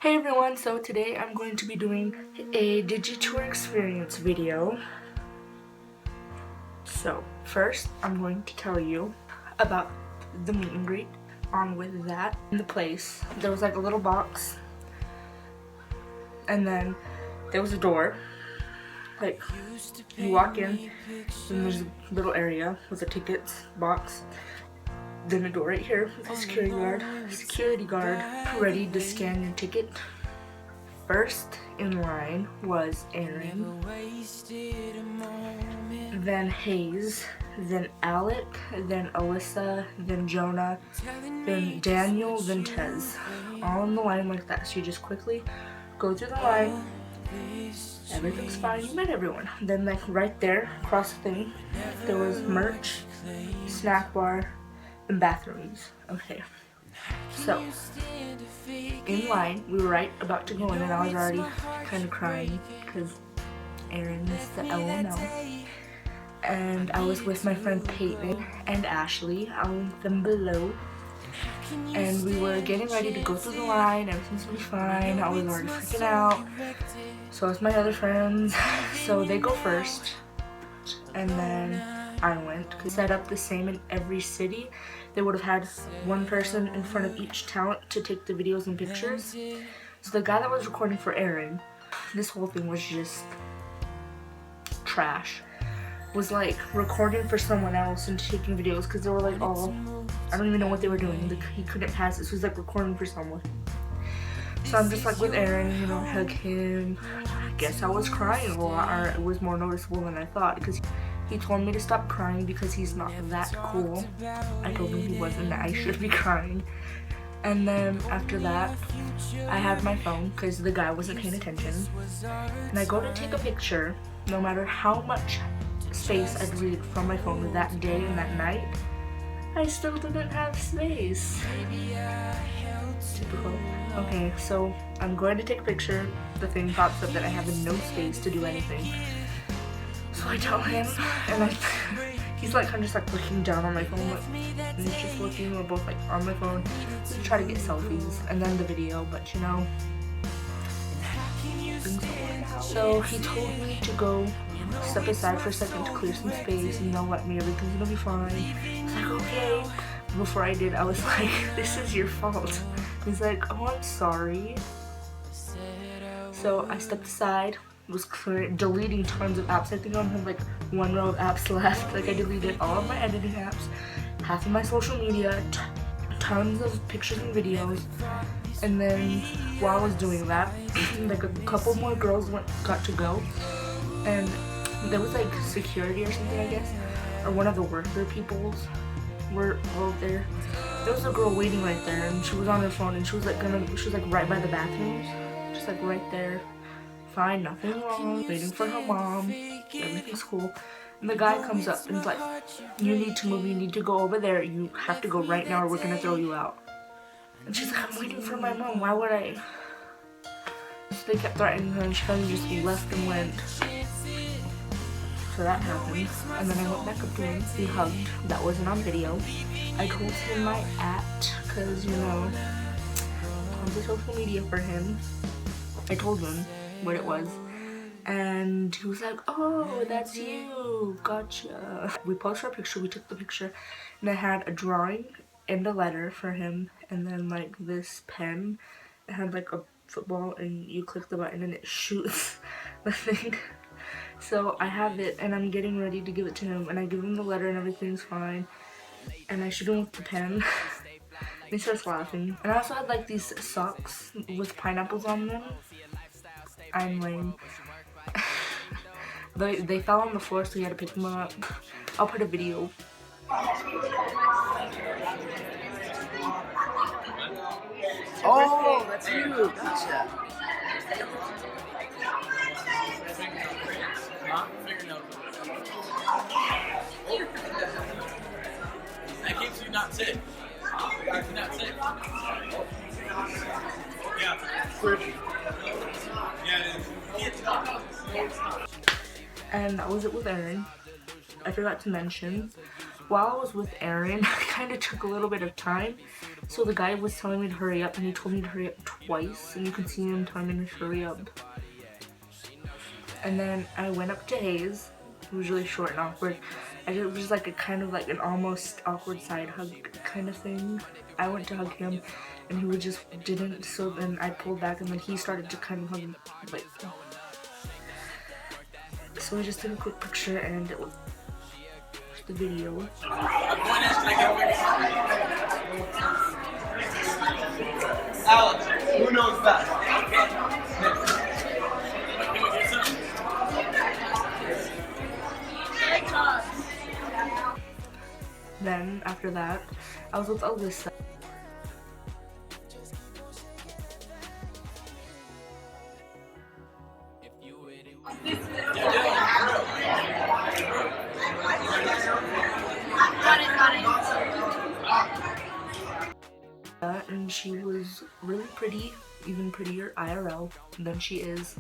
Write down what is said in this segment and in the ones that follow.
Hey everyone, so today I'm going to be doing a Digitour Experience video. So first I'm going to tell you about the meet and greet. On with that, in the place there was like a little box, and then there was a door. Like you walk in and there's a little area with a tickets box. Then a door right here with a security guard ready to scan your ticket. First in line was Aaron, then Hayes, then Alec, then Alyssa, then Jonah, then Daniel, then Tez. All in the line like that. So you just quickly go through the line. Everything's fine. You met everyone. Then like right there, across the thing, there was merch, snack bar, and bathrooms. Okay. So, in line, we were right about to go in, and I was already kind of crying because Aaron is the LML. And I was with my friend Payton and Ashley. I'll link them below. And we were getting ready to go through the line. Everything's gonna be fine. I was already freaking out. So it's my other friends. So they go first, and then I went. Set up the same in every city. They would have had one person in front of each talent to take the videos and pictures. So the guy that was recording for Aaron, this whole thing was just trash. Was like recording for someone else and taking videos because they were like all, I don't even know what they were doing. He couldn't pass it, so he was like recording for someone. So I'm just like with Aaron, you know, hug him. I guess I was crying a lot, or it was more noticeable than I thought because he told me to stop crying because he's not that cool. I told him he wasn't, that I should be crying. And then after that, I had my phone because the guy wasn't paying attention. And I go to take a picture, no matter how much space I deleted from my phone that day and that night, I still didn't have space. Typical. Okay, so I'm going to take a picture. The thing pops up that I have no space to do anything. So I tell him, and he's like, I'm just like looking down on my phone, and he's just looking. We're both like on my phone to try to get selfies, and then the video. But you know, so he told me to go step aside for a second to clear some space and yell at me, everything's gonna be fine. I was like, okay. Before I did, I was like, this is your fault. He's like, oh, I'm sorry. So I stepped aside, was deleting tons of apps. I think I had like one row of apps left. Like I deleted all of my editing apps, half of my social media, tons of pictures and videos. And then while I was doing that, like a couple more girls got to go, and there was like security or something, I guess, or one of the worker peoples were all there. There was a girl waiting right there, and she was on her phone, and she was like right by the bathrooms, just like right there. Fine, nothing wrong, waiting for her mom, everything's cool. And the guy comes up and is like, you need to move, you need to go over there, you have to go right now or we're gonna throw you out. And she's like, I'm waiting for my mom, why would I? So they kept threatening her, and she finally just left and went. So that happened, and then I went back up to him, we hugged, that wasn't on video. I told him my because you know, on the social media for him, I told him what it was, and he was like, oh, that's you, gotcha. We posed our picture, we took the picture, and I had a drawing and a letter for him, and then like this pen. It had like a football, and you click the button and it shoots the thing. So I have it, and I'm getting ready to give it to him, and I give him the letter and everything's fine, and I shoot him with the pen. And he starts laughing. And I also had like these socks with pineapples on them. I'm lame. They fell on the floor, so you had to pick them up. I'll put a video. Oh, that's you. Gotcha. That keeps you not sick. Keeps you not sick. Yeah. And that was it with Aaron. I forgot to mention, while I was with Aaron, I kind of took a little bit of time So the guy was telling me to hurry up, and he told me to hurry up twice, and you can see him telling me to hurry up. And then I went up to Hayes. It was really short and awkward. It was just like a kind of like an almost awkward side hug kind of thing. I went to hug him, and he just didn't, so then I pulled back, and then he started to kind of hug me, like, so we just took a quick picture, and it was the video. Alex, who knows that? Then after that, I was with Alyssa. And she was really pretty, even prettier IRL than she is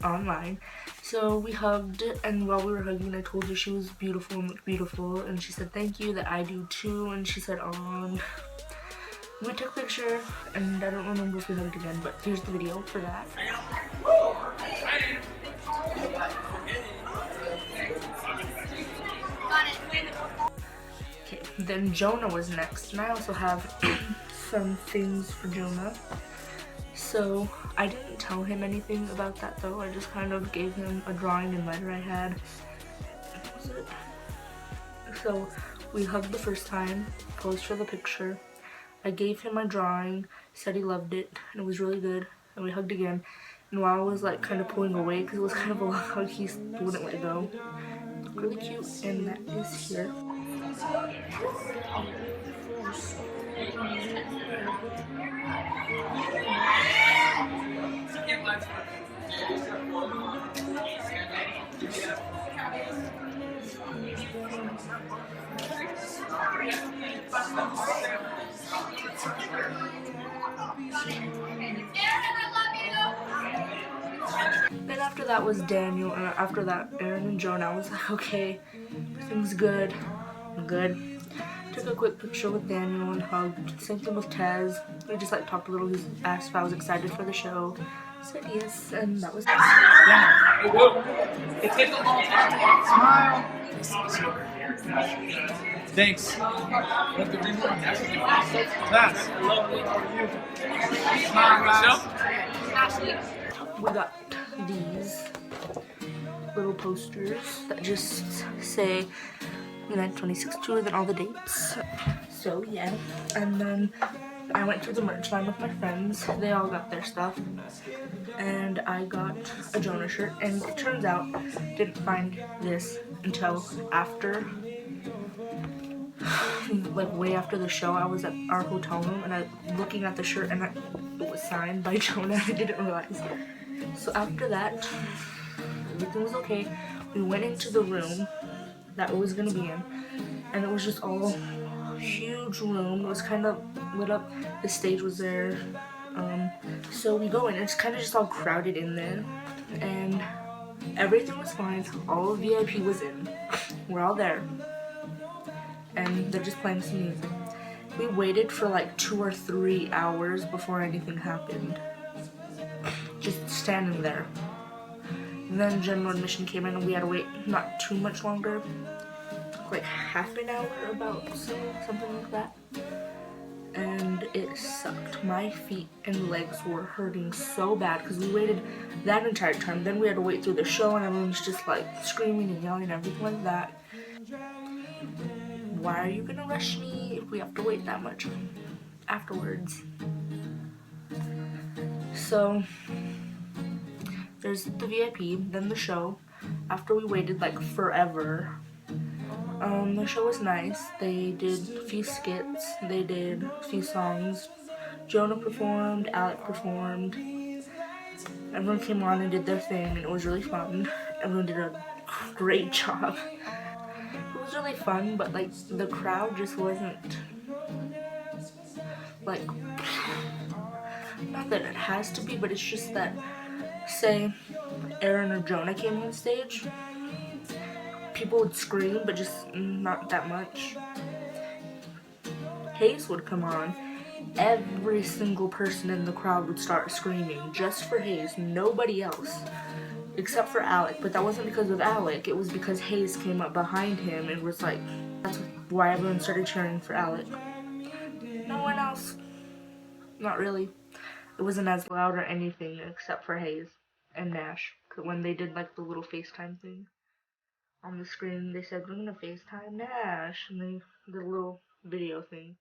online. So we hugged, and while we were hugging, I told her she was beautiful and looked beautiful, and she said thank you, that I do too, and she said we took a picture, and I don't remember if we hugged again, but here's the video for that. Okay, then Jonah was next, and I also have some things for Jonah. So I didn't tell him anything about that though. I just kind of gave him a drawing and letter I had. So we hugged the first time, posed for the picture. I gave him my drawing, said he loved it, and it was really good. And we hugged again. And while I was like kind of pulling away, because it was kind of a long hug, he wouldn't let go. Really cute, and that is here. Then after that was Daniel, and after that Aaron and Jonah. I was like, okay, everything's good. I'm good. Took a quick picture with Daniel and hugged. Same thing with Tez. We just like talked a little. He asked if I was excited for the show. Said yes, and that was it. Yeah. It takes a long time. Smile. Thanks. That's lovely. Smile, guys. We got these little posters that just say Unite 2062 and then all the dates. So yeah, and then I went to the merch line with my friends. They all got their stuff, and I got a Jonah shirt. And it turns out, didn't find this until after, like way after the show. I was at our hotel room and I looking at the shirt, and it was signed by Jonah. I didn't realize. So after that, everything was okay. We went into the room that it was gonna be in, and it was just all huge room. It was kind of lit up. The stage was there. So we go in. It's kind of just all crowded in there, and everything was fine. All of VIP was in. We're all there, and they're just playing some music. We waited for like 2 or 3 hours before anything happened. Just standing there. And then general admission came in, and we had to wait not too much longer. Like half an hour about, something like that. And it sucked. My feet and legs were hurting so bad because we waited that entire time. Then we had to wait through the show, and everyone's just like screaming and yelling and everything like that. Why are you gonna rush me if we have to wait that much afterwards? So there's the VIP, then the show. After we waited like forever, the show was nice. They did a few skits, they did a few songs. Jonah performed, Alec performed. Everyone came on and did their thing, and it was really fun. Everyone did a great job. It was really fun, but like the crowd just wasn't like, not that it has to be, but it's just that, say Aaron or Jonah came on stage, people would scream, but just not that much. Hayes would come on, every single person in the crowd would start screaming just for Hayes, nobody else. Except for Alec, but that wasn't because of Alec, it was because Hayes came up behind him and was like, that's why everyone started cheering for Alec. No one else. Not really. It wasn't as loud or anything except for Hayes and Nash. When they did like the little FaceTime thing on the screen, they said, we're gonna FaceTime Nash, and they did a little video thing.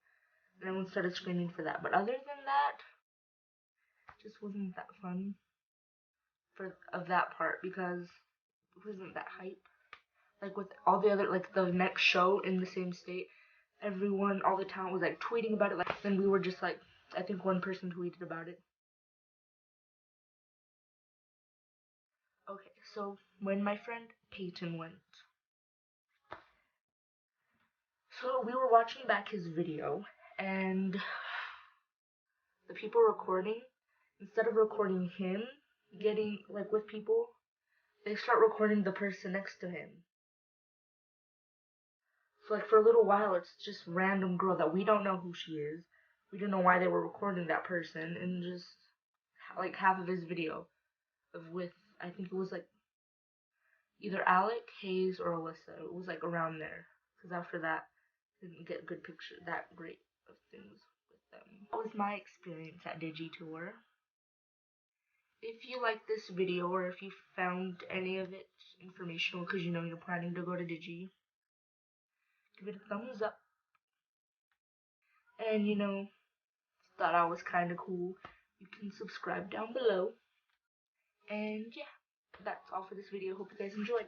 And everyone started screaming for that. But other than that, it just wasn't that fun of that part because it wasn't that hype. Like with all the other, like the next show in the same state, everyone, all the talent was like tweeting about it. Like, then we were just like, I think one person tweeted about it. Okay, so when my friend Payton went, so we were watching back his video, and the people recording, instead of recording him getting like with people, they start recording the person next to him. So like for a little while, it's just random girl that we don't know who she is. We don't know why they were recording that person, and just like half of his video of with, I think it was like either Alec, Hayes, or Alyssa. It was like around there. Because after that, didn't get good picture that great of things with them. That was my experience at Digitour. If you like this video or if you found any of it informational because you know you're planning to go to Digi, give it a thumbs up. And you know, thought I was kind of cool, you can subscribe down below. And yeah, that's all for this video. Hope you guys enjoyed.